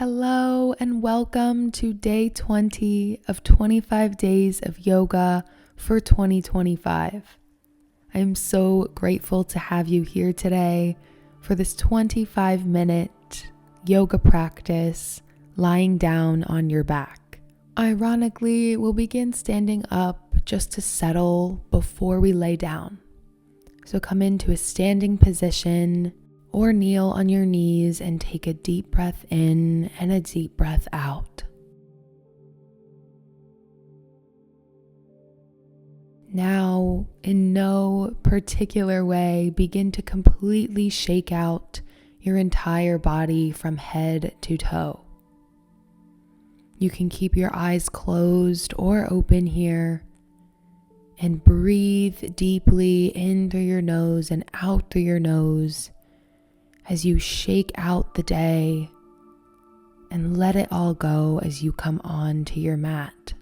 Hello and welcome to day 20 of 25 days of yoga for 2025. I'm so grateful to have you here today for this 25-minute yoga practice lying down on your back. Ironically, we'll begin standing up just to settle before we lay down. So come into a standing position or kneel on your knees and take a deep breath in and a deep breath out. Now, in no particular way, begin to completely shake out your entire body from head to toe. You can keep your eyes closed or open here and breathe deeply in through your nose and out through your nose as you shake out the day and let it all go as you come on to your mat.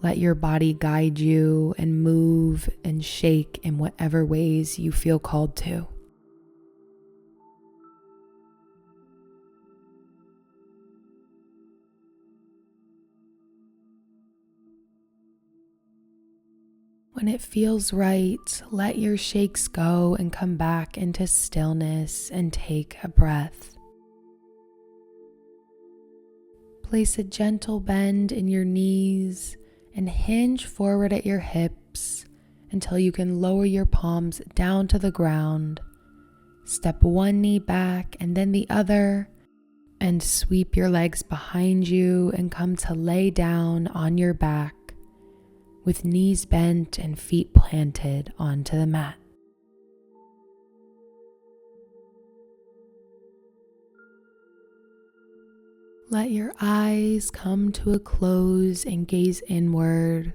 Let your body guide you and move and shake in whatever ways you feel called to. When it feels right, let your shakes go and come back into stillness and take a breath. Place a gentle bend in your knees and hinge forward at your hips until you can lower your palms down to the ground. Step one knee back and then the other, and sweep your legs behind you and come to lay down on your back with knees bent and feet planted onto the mat. Let your eyes come to a close and gaze inward.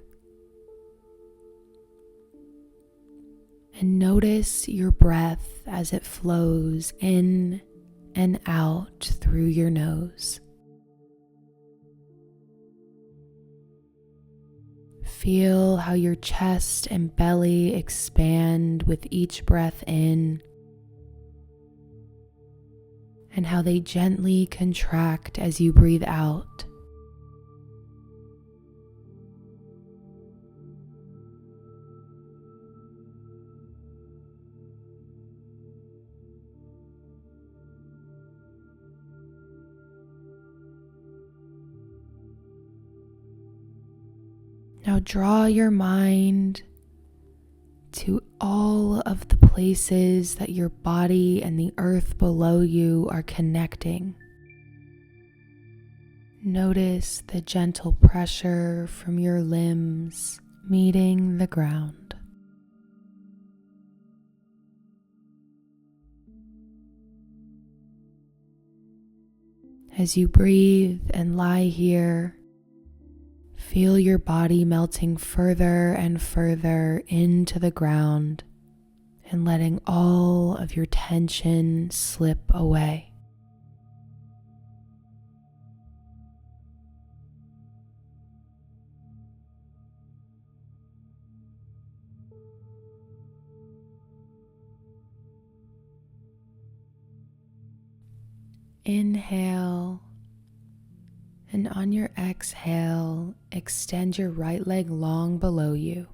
And notice your breath as it flows in and out through your nose. Feel how your chest and belly expand with each breath in, and how they gently contract as you breathe out. Now draw your mind to all of the places that your body and the earth below you are connecting. Notice the gentle pressure from your limbs meeting the ground. As you breathe and lie here, feel your body melting further and further into the ground and letting all of your tension slip away. Inhale. And on your exhale, extend your right leg long below you.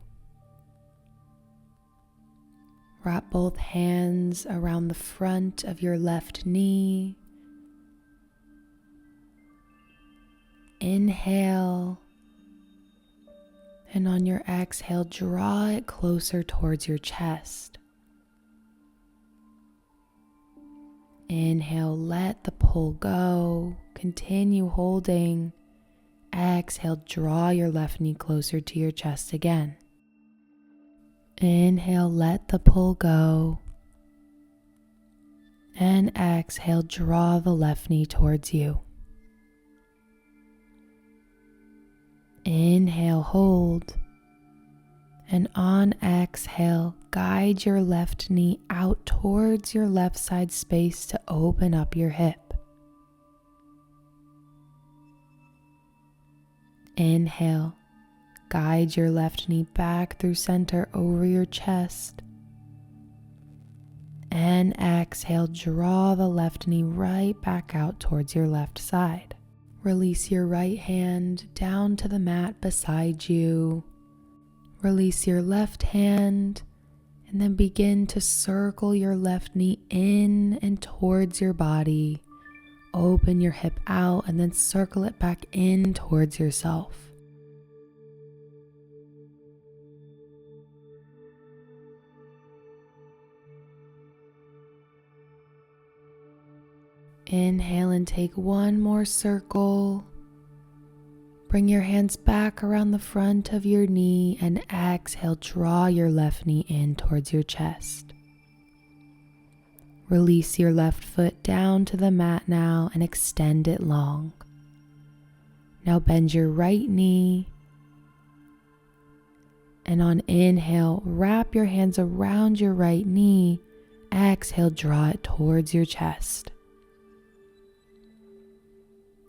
Wrap both hands around the front of your left knee. Inhale. And on your exhale, draw it closer towards your chest. Inhale, let the pull go. Continue holding. Exhale, draw your left knee closer to your chest again. Inhale, let the pull go. And exhale, draw the left knee towards you. Inhale, hold. And on exhale, guide your left knee out towards your left side space to open up your hip. Inhale, guide your left knee back through center over your chest. And exhale, draw the left knee right back out towards your left side. Release your right hand down to the mat beside you. Release your left hand and then begin to circle your left knee in and towards your body. Open your hip out and then circle it back in towards yourself. Inhale and take one more circle. Bring your hands back around the front of your knee and exhale, draw your left knee in towards your chest. Release your left foot down to the mat now and extend it long. Now bend your right knee and on inhale, wrap your hands around your right knee. Exhale, draw it towards your chest.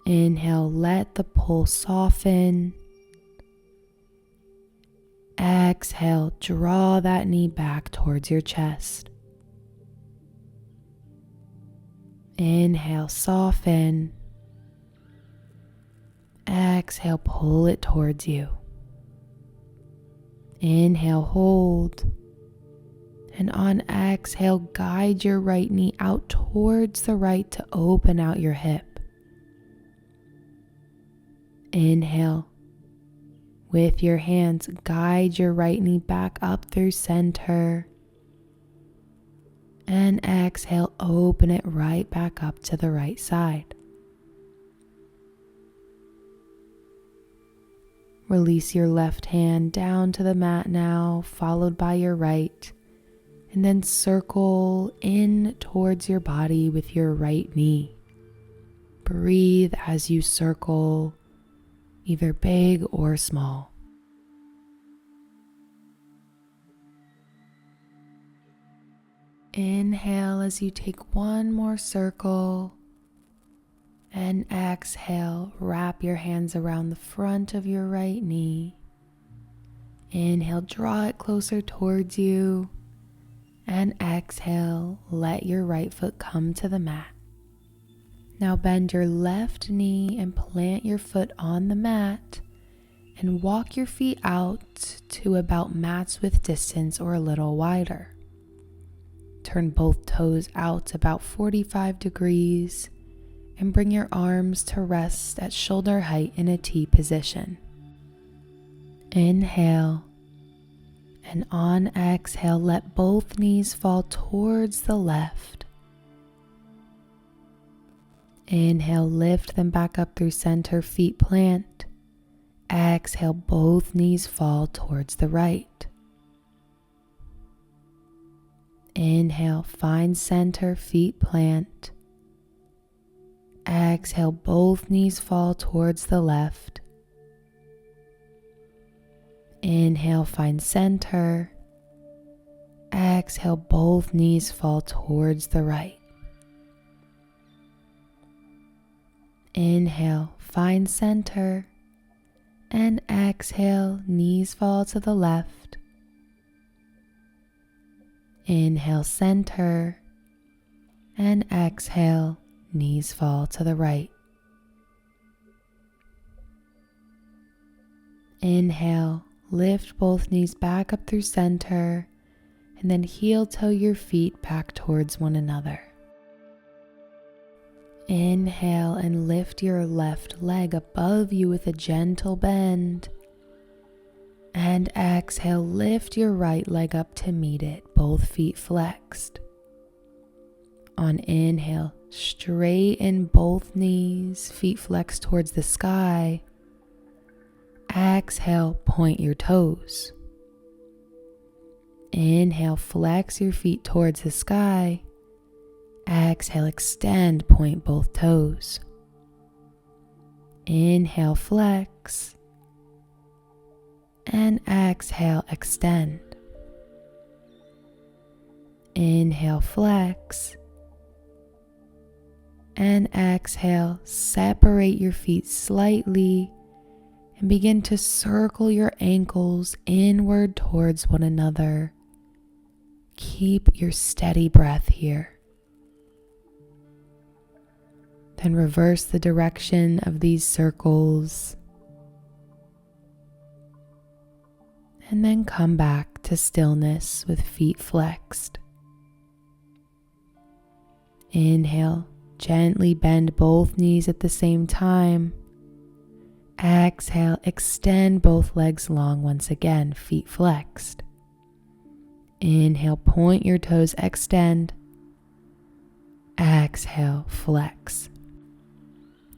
Inhale, let the pull soften. Exhale, draw that knee back towards your chest. Inhale, soften. Exhale, pull it towards you. Inhale, hold. And on exhale, guide your right knee out towards the right to open out your hip. Inhale. With your hands, guide your right knee back up through center. And exhale, open it right back up to the right side. Release your left hand down to the mat now, followed by your right. And then circle in towards your body with your right knee. Breathe as you circle, either big or small. Inhale as you take one more circle, and exhale, wrap your hands around the front of your right knee. Inhale, draw it closer towards you, and exhale, let your right foot come to the mat. Now bend your left knee and plant your foot on the mat and walk your feet out to about mat's width distance or a little wider. Turn both toes out about 45 degrees and bring your arms to rest at shoulder height in a T position. Inhale, and on exhale, let both knees fall towards the left. Inhale, lift them back up through center, feet plant. Exhale, both knees fall towards the right. Inhale, find center, feet plant. Exhale, both knees fall towards the left. Inhale, find center. Exhale, both knees fall towards the right. Inhale, find center. And exhale, knees fall to the left. Inhale, center. And exhale, knees fall to the right. Inhale, lift both knees back up through center, and then heel toe your feet back towards one another. Inhale and lift your left leg above you with a gentle bend. And exhale, lift your right leg up to meet it, both feet flexed. On inhale, straighten both knees, feet flexed towards the sky. Exhale, point your toes. Inhale, flex your feet towards the sky. Exhale, extend, point both toes. Inhale, flex. And exhale, extend. Inhale, flex. And exhale, separate your feet slightly and begin to circle your ankles inward towards one another, Keep your steady breath here. Then reverse the direction of these circles. And then come back to stillness with feet flexed. Inhale, gently bend both knees at the same time. Exhale, extend both legs long once again, feet flexed. Inhale, point your toes, extend. Exhale, flex.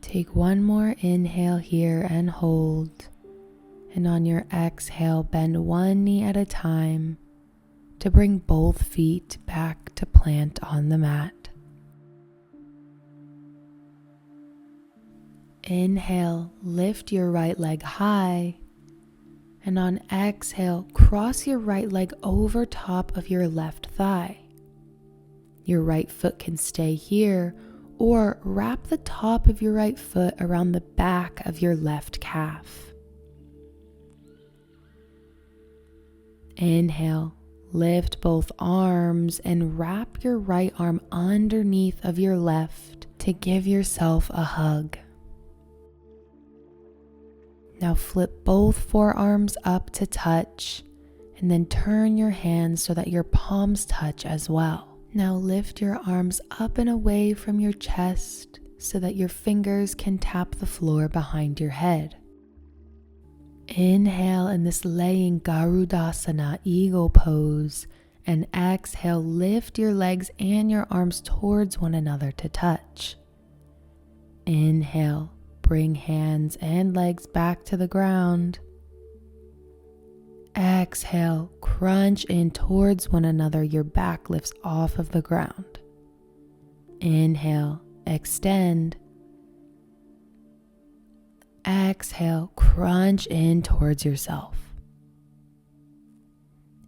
Take one more inhale here and hold. And on your exhale, bend one knee at a time to bring both feet back to plant on the mat. Inhale, lift your right leg high, and on exhale, cross your right leg over top of your left thigh. Your right foot can stay here, or wrap the top of your right foot around the back of your left calf. Inhale, lift both arms and wrap your right arm underneath of your left to give yourself a hug. Now flip both forearms up to touch, and then turn your hands so that your palms touch as well. Now lift your arms up and away from your chest so that your fingers can tap the floor behind your head. Inhale in this laying Garudasana, eagle pose, and exhale, lift your legs and your arms towards one another to touch. Inhale, bring hands and legs back to the ground. Exhale, crunch in towards one another, your back lifts off of the ground. Inhale, extend. Exhale, crunch in towards yourself.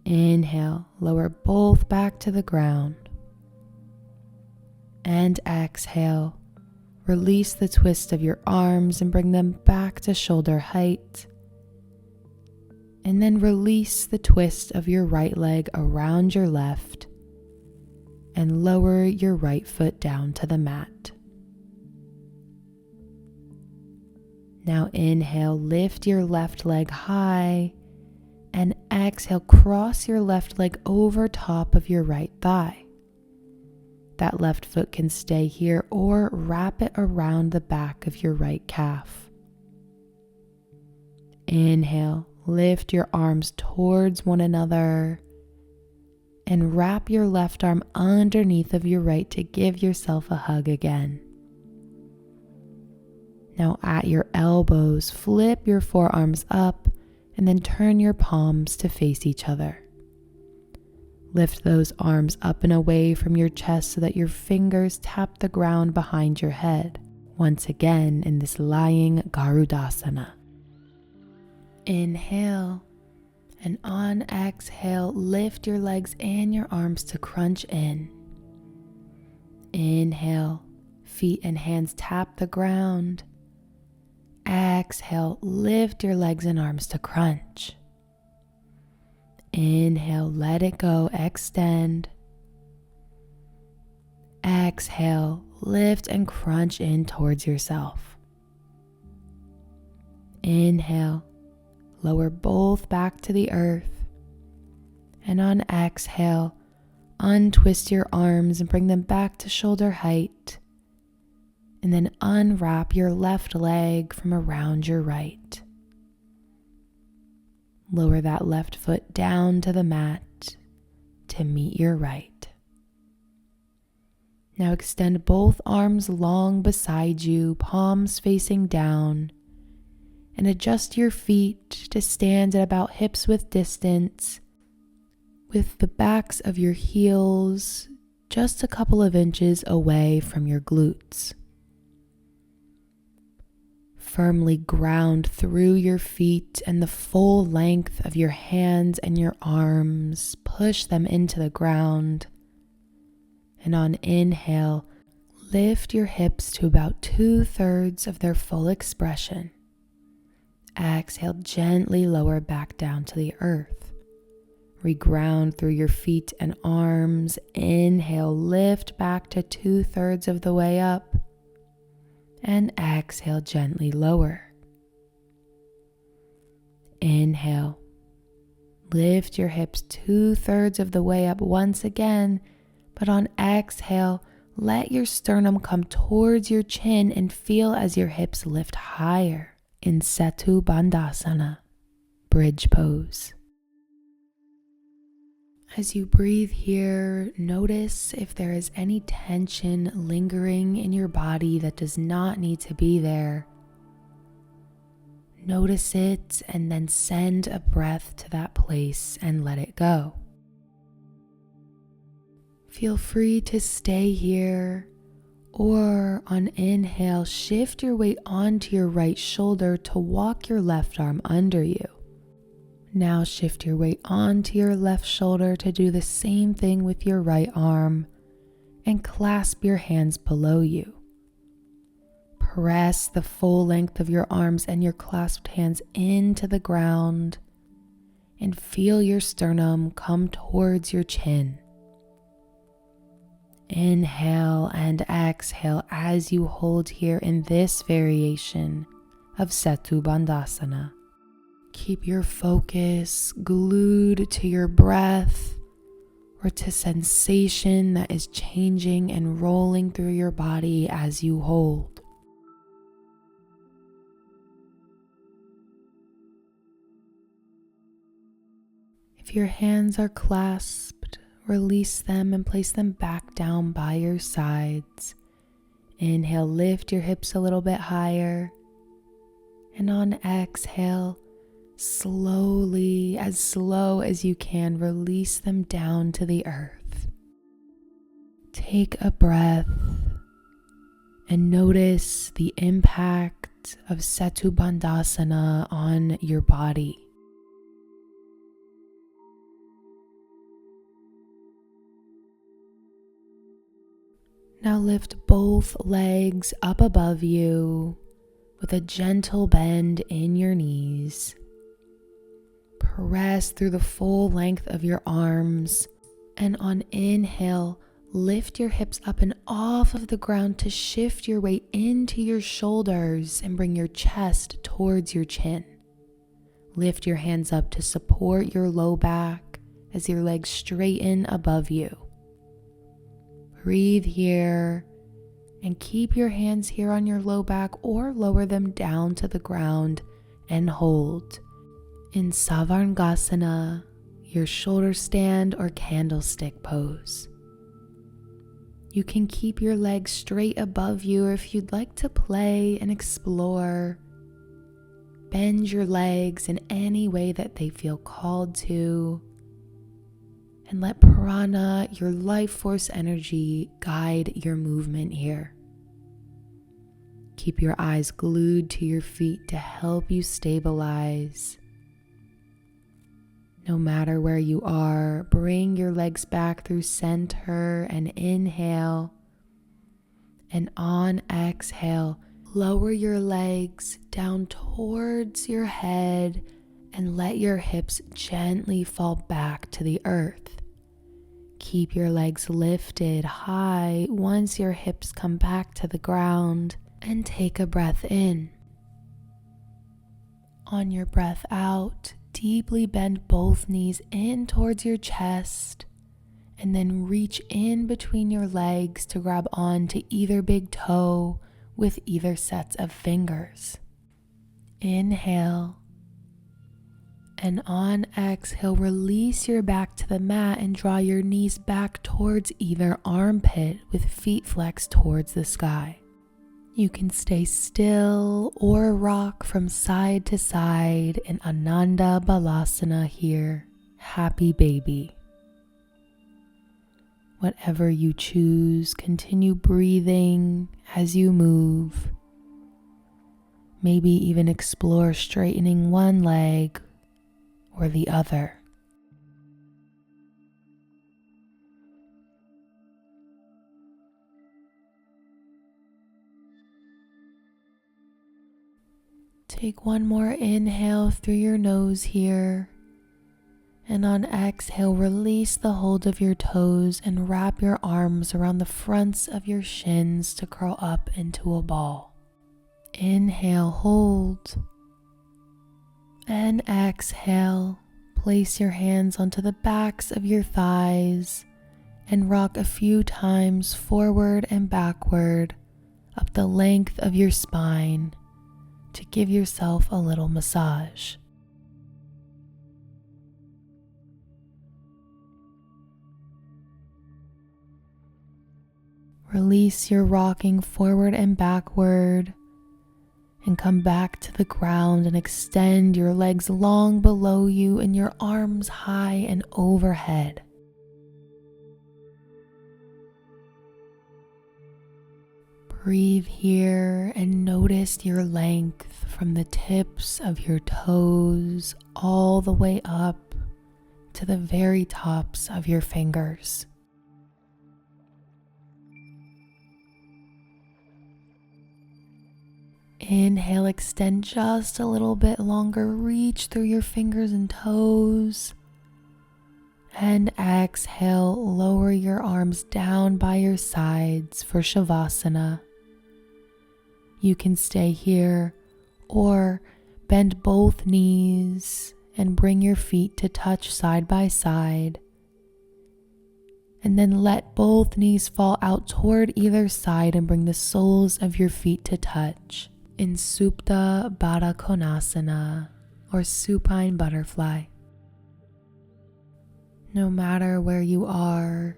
Inhale, lower both back to the ground. And exhale, release the twist of your arms and bring them back to shoulder height. And then release the twist of your right leg around your left and lower your right foot down to the mat. Now inhale, lift your left leg high, and exhale, cross your left leg over top of your right thigh. That left foot can stay here or wrap it around the back of your right calf. Inhale, lift your arms towards one another and wrap your left arm underneath of your right to give yourself a hug again. Now at your elbows, flip your forearms up and then turn your palms to face each other. Lift those arms up and away from your chest so that your fingers tap the ground behind your head, once again in this lying Garudasana. Inhale, and on exhale, lift your legs and your arms to crunch in. Inhale, feet and hands tap the ground. Exhale, lift your legs and arms to crunch. Inhale, let it go, extend. Exhale, lift and crunch in towards yourself. Inhale, lower both back to the earth. And on exhale, untwist your arms and bring them back to shoulder height. And then unwrap your left leg from around your right. Lower that left foot down to the mat to meet your right. Now extend both arms long beside you, palms facing down, and adjust your feet to stand at about hips width distance, with the backs of your heels just a couple of inches away from your glutes. Firmly ground through your feet and the full length of your hands and your arms. Push them into the ground. And on inhale, lift your hips to about 2/3 of their full expression. Exhale, gently lower back down to the earth. Reground through your feet and arms. Inhale, lift back to 2/3 of the way up. And exhale, gently lower. Inhale, lift your hips 2/3 of the way up once again, but on exhale, let your sternum come towards your chin and feel as your hips lift higher in Setu Bandhasana, bridge pose. As you breathe here, notice if there is any tension lingering in your body that does not need to be there. Notice it and then send a breath to that place and let it go. Feel free to stay here, or on inhale, shift your weight onto your right shoulder to walk your left arm under you. Now shift your weight onto your left shoulder to do the same thing with your right arm and clasp your hands below you. Press the full length of your arms and your clasped hands into the ground and feel your sternum come towards your chin. Inhale and exhale as you hold here in this variation of Setu Bandhasana. Keep your focus glued to your breath or to sensation that is changing and rolling through your body as you hold. If your hands are clasped, release them and place them back down by your sides. Inhale, lift your hips a little bit higher. And on exhale, slowly, as slow as you can, release them down to the earth. Take a breath and notice the impact of Setu Bandhasana on your body. Now lift both legs up above you with a gentle bend in your knees. Press through the full length of your arms, and on inhale, lift your hips up and off of the ground to shift your weight into your shoulders and bring your chest towards your chin. Lift your hands up to support your low back as your legs straighten above you. Breathe here and keep your hands here on your low back or lower them down to the ground and hold. In Savarngasana, your shoulder stand or candlestick pose. You can keep your legs straight above you, or if you'd like to play and explore, bend your legs in any way that they feel called to, and let prana, your life force energy, guide your movement here. Keep your eyes glued to your feet to help you stabilize. No matter where you are, bring your legs back through center and inhale. And on exhale, lower your legs down towards your head and let your hips gently fall back to the earth. Keep your legs lifted high once your hips come back to the ground, and take a breath in. On your breath out, deeply bend both knees in towards your chest, and then reach in between your legs to grab onto either big toe with either sets of fingers. Inhale, and on exhale, release your back to the mat and draw your knees back towards either armpit with feet flexed towards the sky. You can stay still or rock from side to side in Ananda Balasana here, happy baby. Whatever you choose, continue breathing as you move. Maybe even explore straightening one leg or the other. Take one more inhale through your nose here, And on exhale, release the hold of your toes and wrap your arms around the fronts of your shins to curl up into a ball. Inhale, hold. And exhale, place your hands onto the backs of your thighs and rock a few times forward and backward up the length of your spine to give yourself a little massage. Release your rocking forward and backward and come back to the ground and extend your legs long below you and your arms high and overhead. Breathe here and notice your length from the tips of your toes all the way up to the very tops of your fingers. Inhale, extend just a little bit longer, reach through your fingers and toes. And exhale, lower your arms down by your sides for Shavasana. You can stay here or bend both knees and bring your feet to touch side by side. And then let both knees fall out toward either side and bring the soles of your feet to touch in Supta Baddha Konasana or supine butterfly. No matter where you are,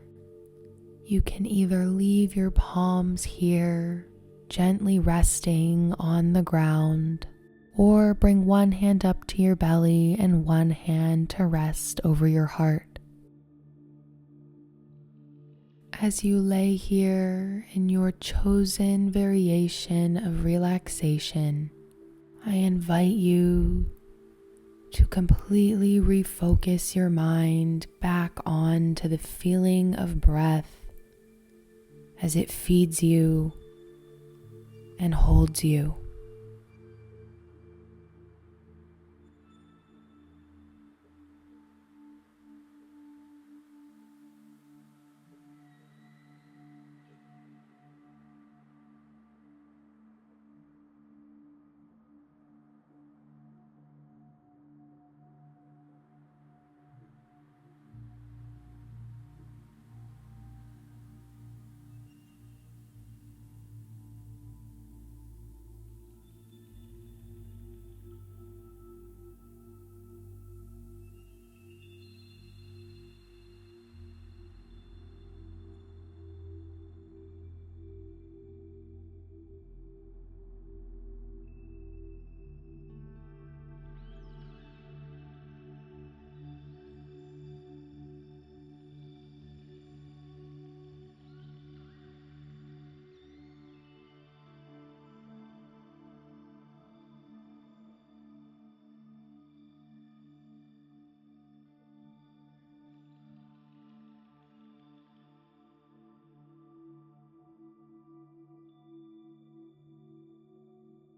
you can either leave your palms here, gently resting on the ground, or bring one hand up to your belly and one hand to rest over your heart. As you lay here in your chosen variation of relaxation, I invite you to completely refocus your mind back on to the feeling of breath as it feeds you and holds you.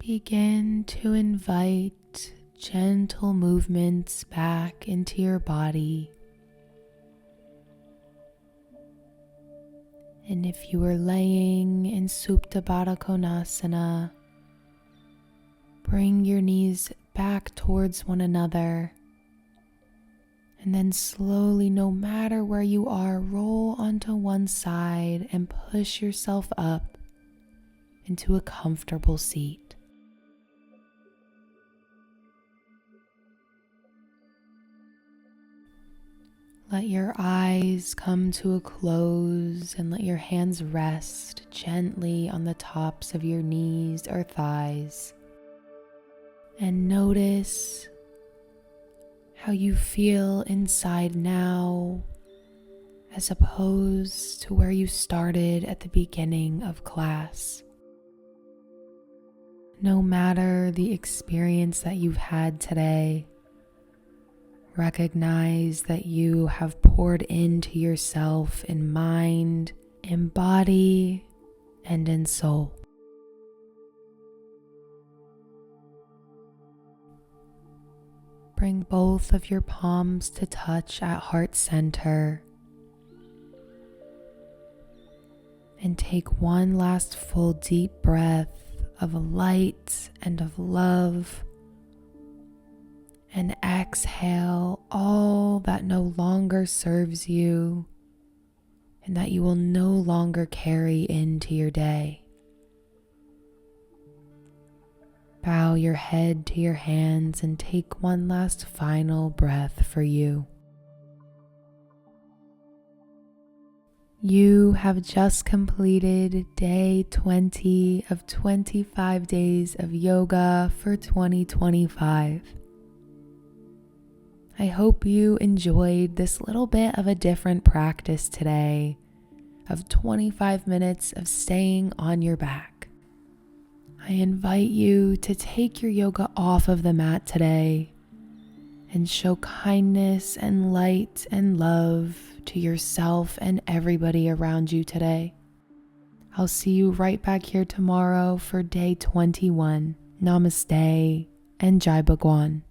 Begin to invite gentle movements back into your body. And if you are laying in Supta Baddha Konasana, bring your knees back towards one another. And then slowly, no matter where you are, roll onto one side and push yourself up into a comfortable seat. Let your eyes come to a close and let your hands rest gently on the tops of your knees or thighs. And notice how you feel inside now as opposed to where you started at the beginning of class. No matter the experience that you've had today, recognize that you have poured into yourself in mind, in body, and in soul. Bring both of your palms to touch at heart center. And take one last full deep breath of light and of love. And exhale all that no longer serves you and that you will no longer carry into your day. Bow your head to your hands and take one last final breath for you. You have just completed day 20 of 25 days of yoga for 2025. I hope you enjoyed this little bit of a different practice today of 25 minutes of staying on your back. I invite you to take your yoga off of the mat today and show kindness and light and love to yourself and everybody around you today. I'll see you right back here tomorrow for day 21. Namaste and Jai Bhagwan.